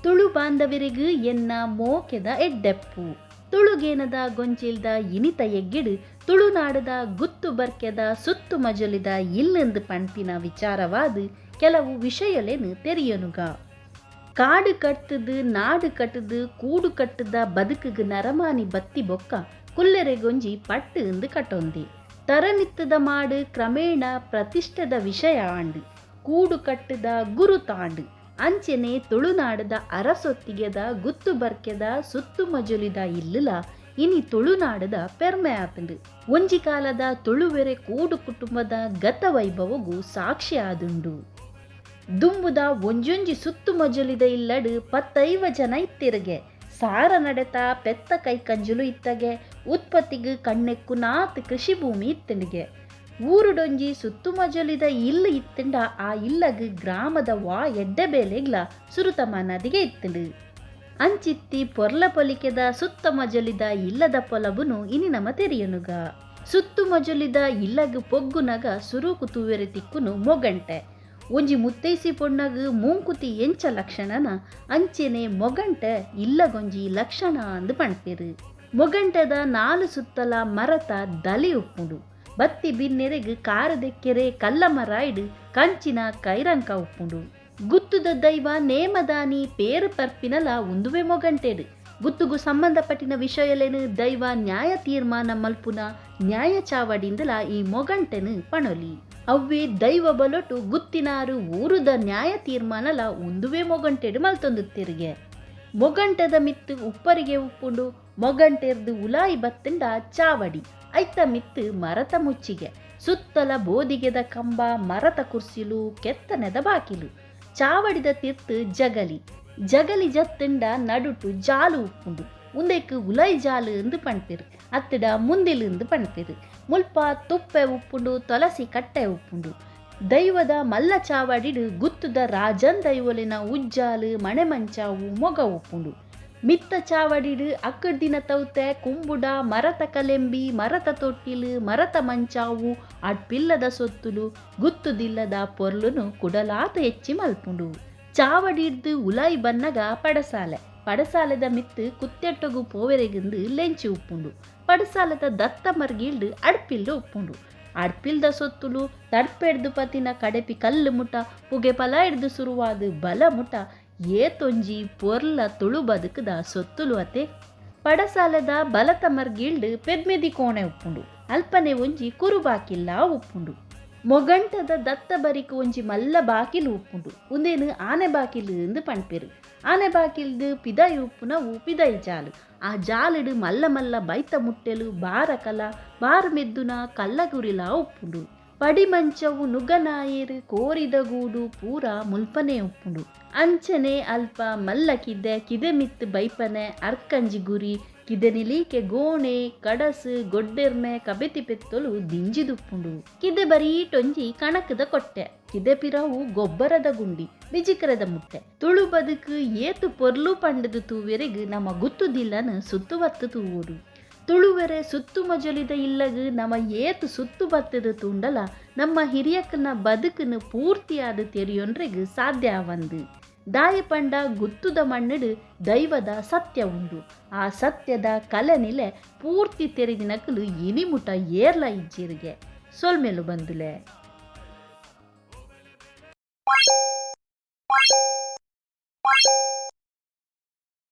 ತುಳು ಬಾಂಧವರಿಗೂ ಎನ್ನ ಮೋಕೆದ ಎಡ್ಡೆಪ್ಪು ತುಳುಗೇನದ ಗೊಂಚಿಲ್ದ ಇನಿತ ಎಗ್ಗಿಡು ತುಳುನಾಡದ ಗುತ್ತು ಬರ್ಕೆದ ಸುತ್ತು ಮಜಲಿದ ಇಲ್ಲಂದು ಪಂಪಿನ ವಿಚಾರವಾದ ಕೆಲವು ವಿಷಯಲೇನು ತೆರೆಯನುಗ. ಕಾಡು ಕಟ್ಟದು ನಾಡು ಕಟ್ಟದು ಕೂಡು ಕಟ್ಟದ ಬದುಕಿಗೆ ನರಮಾನಿ ಬತ್ತಿ ಬೊಕ್ಕ ಕುಲ್ಲೆರೆಗೊಂಜಿ ಪಟ್ಟು ಎಂದು ಕಟ್ಟೊಂದಿ ತರನಿತ್ತದ ಮಾಡು ಕ್ರಮೇಣ ಪ್ರತಿಷ್ಠದ ವಿಷಯ ಆಂಡು ಕೂಡು ಕಟ್ಟದ ಗುರು ತಾಂಡು ಅಂಚೆನೆ ತುಳುನಾಡದ ಅರಸೊತ್ತಿಗೆದ ಗುತ್ತು ಬರ್ಕೆದ ಸುತ್ತು ಮಜುಲಿದ ಇಲ್ಲಲ ಇನಿ ತುಳುನಾಡದ ಪೆರ್ಮೆ ಆತಂಡು ಒಂಜಿ ಕಾಲದ ತುಳುವೆರೆ ಕೂಡು ಕುಟುಂಬದ ಗತ ವೈಭವಗೂ ಸಾಕ್ಷಿ ಆದುಂಡು. ದುಂಬುದ ಒಂಜೊಂಜಿ ಸುತ್ತು ಮಜುಲಿದ ಇಲ್ಲಡು 15 ಜನ ಇತ್ತಿರಗೆ ಸಾರ ನಡೆತ ಪೆತ್ತ ಕೈ ಕಂಜುಲು ಇತ್ತಗೆ ಉತ್ಪತ್ತಿಗೆ ಕಣ್ಣೆಕ್ಕು ನಾತ್ ಕೃಷಿ ಭೂಮಿ ಇತ್ತಂಡಿಗೆ ಊರುಡೊಂಜಿ ಸುತ್ತು ಮಜಲಿದ ಇಲ್ಲ ಇತ್ತಂಡ ಆ ಇಲ್ಲಗ ಗ್ರಾಮದ ಎಡ್ಡೆ ಬೇಲೆಗ್ಲ ಸುರುತಮ ನದಿಗೆ ಇತ್ತಂಡು ಅಂಚಿತ್ತಿ ಪೊರ್ಲ ಪೊಲಿಕೆದ ಸುತ್ತ ಮಜಲಿದ ಇಲ್ಲದ ಪೊಲಬುನು ಇನಿ ನಮ ತೆರಿಯನುಗ. ಸುತ್ತು ಮಜಲಿದ ಇಲ್ಲಗ ಪೊಗ್ಗುನಗ ಸುರುಕು ತೂವೆರೆ ತಿಕ್ಕುನು ಮೊಗಂಟೆ ಒಂಜಿ ಮುತ್ತೈಸಿ ಪೊಣ್ಣಗ ಮೂಂಕುತಿ ಎಂಚ ಲಕ್ಷಣನ ಅಂಚೆನೆ ಮೊಗಂಟೆ ಇಲ್ಲಗೊಂಜಿ ಲಕ್ಷಣ ಅಂದು ಪಣ್ಪೇರು. ಮೊಗಂಟದ 4 ಸುತ್ತಲ ಮರತ ದಲಿ ಉಪ್ಪುಂಡು ಬತ್ತಿ ಬಿನ್ನೆರೆಗ್ ಕಾರದೆಕ್ಕೆರೆ ಕಲ್ಲ ಮರಾಯ್ಡು ಕಂಚಿನ ಕೈರಂಕ ಉಪ್ಪುಂಡು. ಗುತ್ತುದ ದೈವ ನೇಮದಾನಿ ಪೇರು ಪರ್ಪಿನಲ ಉಂದುವೆ ಮೊಗಂಟೆಡು ಗುತ್ತುಗು ಸಂಬಂಧಪಟ್ಟಿನ ವಿಷಯಲೇನು ದೈವ ನ್ಯಾಯ ತೀರ್ಮಾನ ಮಲ್ಪುನ ನ್ಯಾಯ ಚಾವಡಿಂದಲ ಈ ಮೊಗಂಟೆನು ಪಣೊಲಿ ಅವ್ವೆ ದೈವ ಬಲೊಟು ಗುತ್ತಿನಾರು ಊರುದ ನ್ಯಾಯ ತೀರ್ಮಾನಲ ಉಂದುವೆ ಮೊಗಂಟೆಡು ಮಲ್ತೊಂದುತ್ತಿರಿಗೆ. ಮೊಗಂಟದ ಮಿತ್ತು ಉಪ್ಪರಿಗೆ ಉಪ್ಪುಂಡು ಮೊಗಂಟೆರ್ದು ಉಲಾಯಿ ಬತ್ತಂಡ ಚಾವಡಿ ಐತ ಮಿತ್ತು ಮರತ ಮುಚ್ಚಿಗೆ ಸುತ್ತಲ ಬೋದಿಗೆದ ಕಂಬ ಮರತ ಕುರ್ಸಿಲು ಕೆತ್ತನೆದ ಬಾಕಿಲು ಚಾವಡಿದ ತಿರ್ತು ಜಗಲಿ ಜಗಲಿ ಜತ್ತಂಡ ನಡುಟು ಜಾಲು ಉಪ್ಪುಂಡು ಉಂದೆಕ್ ಉಲಾಯಿ ಜಾಲು ಎಂದು ಪಣ್ಪೆರು ಅತ್ತಡ ಮುಂದಿಲು ಎಂದು ಪಣ್ಪೆರು ಮುಲ್ಪ ತುಪ್ಪೆ ಉಪ್ಪುಂಡು ತುಳಸಿ ಕಟ್ಟೆ ಉಪ್ಪುಂಡು. ದೈವದ ಮಲ್ಲ ಚಾವಡಿಡು ಗುತ್ತುದ ರಾಜನ್ ದೈವಲಿನ ಉಜ್ಜಾಲು ಮಣೆ ಮಂಚಾವು ಮೊಗ ಉಪ್ಪುಂಡು. ಮಿತ್ತ ಚಾವಡಿಡು ಅಕ್ಕಡ್ ದಿನ ತೌತೆ ಕುಂಬುಡ ಮರತ ಕಲೆಂಬಿ ಮರತ ತೊಟ್ಟಿಲು ಮರತ ಮಂಚಾವು ಅಡ್ಪಿಲ್ಲದ ಸೊತ್ತುಲು ಗುತ್ತುದಿಲ್ಲದ ಪೊರ್ಲುನು ಕುಡಲಾತ ಹೆಚ್ಚಿ ಮಲ್ಪುಂಡು. ಚಾವಡಿಡ್ದು ಉಲಾಯಿ ಬನ್ನಗ ಪಡಸಾಲೆದ ಮಿತ್ತು ಕುತ್ತೆಟ್ಟೊಗು ಪೋವೆರೆಗಿಂದು ಲೆಂಚಿ ಉಪ್ಪುಂಡು. ಪಡಸಾಲದ ದತ್ತ ಮರ್ಗಿಲ್ಡು ಅಡ್ಪಿಲ್ಡು ಉಪ್ಪುಂಡು. ಅಡ್ಪಿಲ್ದ ಸೊತ್ತುಲು ತಡ್ಪೆಡ್ದು ಪತಿನ ಕಡೆಪಿ ಕಲ್ಲು ಮುಟ ಪುಗೆ ಪಲ ಹಿಡ್ದು ಸುರುವಾದ ಬಲ ಮುಟ ಏತೊಂಜಿ ಪೊರ್ಲ ತುಳು ಬದುಕದ ಸೊತ್ತುಲು ಅತೆ. ಪಡಸಾಲದ ಬಲತ ಮರ್ಗಿಲ್ಡು ಪೆದ್ಮೆದಿ ಕೋಣೆ ಉಪ್ಪುಂಡು ಅಲ್ಪನೆ ಒಂಜಿ ಕುರುಬಾಕಿಲ್ಲ ಉಪ್ಪುಂಡು. ಮೊಗಂಟದ ದತ್ತ ಬರಿಕು ಒಂಜಿ ಮಲ್ಲ ಬಾಕಿಲು ಉಪ್ಪುಂಡು ಉಂದೇನು ಆನೆ ಬಾಕಿಲು ಎಂದು ಪಣ್ಪೆರು. ಆನೆ ಬಾಕಿಲ್ದು ಪಿದಾಯಿ ಉಪ್ಪುನವು ಪಿದಾಯಿ ಜಾಲು ಆ ಜಾಲಿಡು ಮಲ್ಲ ಮಲ್ಲ ಬೈತ ಮುಟ್ಟೆಲು ಬಾರಕಲ ಬಾರ ಮೆದ್ದುನ ಕಲ್ಲಗುರಿಲ ಉಪ್ಪುಂಡು. ಪಡಿ ಮಂಚವು ನುಗ್ಗನಾಯೇರು ಕೋರಿದ ಗೂಡು ಪೂರ ಮುಲ್ಪನೆ ಉಪ್ಪುಂಡು. ಅಂಚನೆ ಅಲ್ಪ ಮಲ್ಲ ಕಿದೆ ಮಿತ್ತು ಬೈಪನೆ ಅರ್ಕಂಜಿ ಗುರಿ ಕಿದೆ ನಿಲೀಕೆ ಗೋಣೆ ಕಡಸು ಗೊಡ್ಡೆರ್ನೆ ಕಬೆತಿ ಪೆತ್ತೊಲು ದಿಂಜಿದುಪ್ಪುಂಡು. ಕಿದೆ ಬರೀಟೊಂಜಿ ಕಣಕದ ಕೊಟ್ಟೆ ಕಿದೆ ಪಿರವು ಗೊಬ್ಬರದ ಗುಂಡಿ ಬಿಜಿಕರದ ಮುಟ್ಟೆ ತುಳು ಬದುಕು ಏತು ಪೊರ್ಲು ಪಂಡದು ತೂವೆರೆಗು ನಮ್ಮ ಗುತ್ತುದಿಲ್ಲನ ಸುತ್ತುವತ್ತು ತೂವೋಡು. ತುಳುವೆರೆ ಸುತ್ತು ಮಜಲಿದ ಇಲ್ಲಗು ನಮ್ಮ ಏತು ಸುತ್ತು ಬತ್ತದ ತೂಂಡಲ ನಮ್ಮ ಹಿರಿಯಕ್ಕನ ಬದುಕನ್ನು ಪೂರ್ತಿಯಾದ ತೆರೆಯೊಂಡ್ರೆಗು ಸಾಧ್ಯ ಆವಂದು. ದಾಯಪಂಡ ಗುತ್ತುದ ಮಣ್ಣಡು ದೈವದ ಸತ್ಯ ಉಂಡು ಆ ಸತ್ಯದ ಕಲೆನಿಲೆ ಪೂರ್ತಿ ತೆರೆದಿನಕಲು ಇನಿಮುಟ ಏರ್ಲ ಇಜ್ಜಿರಿಗೆ ಸೊಲ್ಮೆಲು ಬಂದುಲೆ.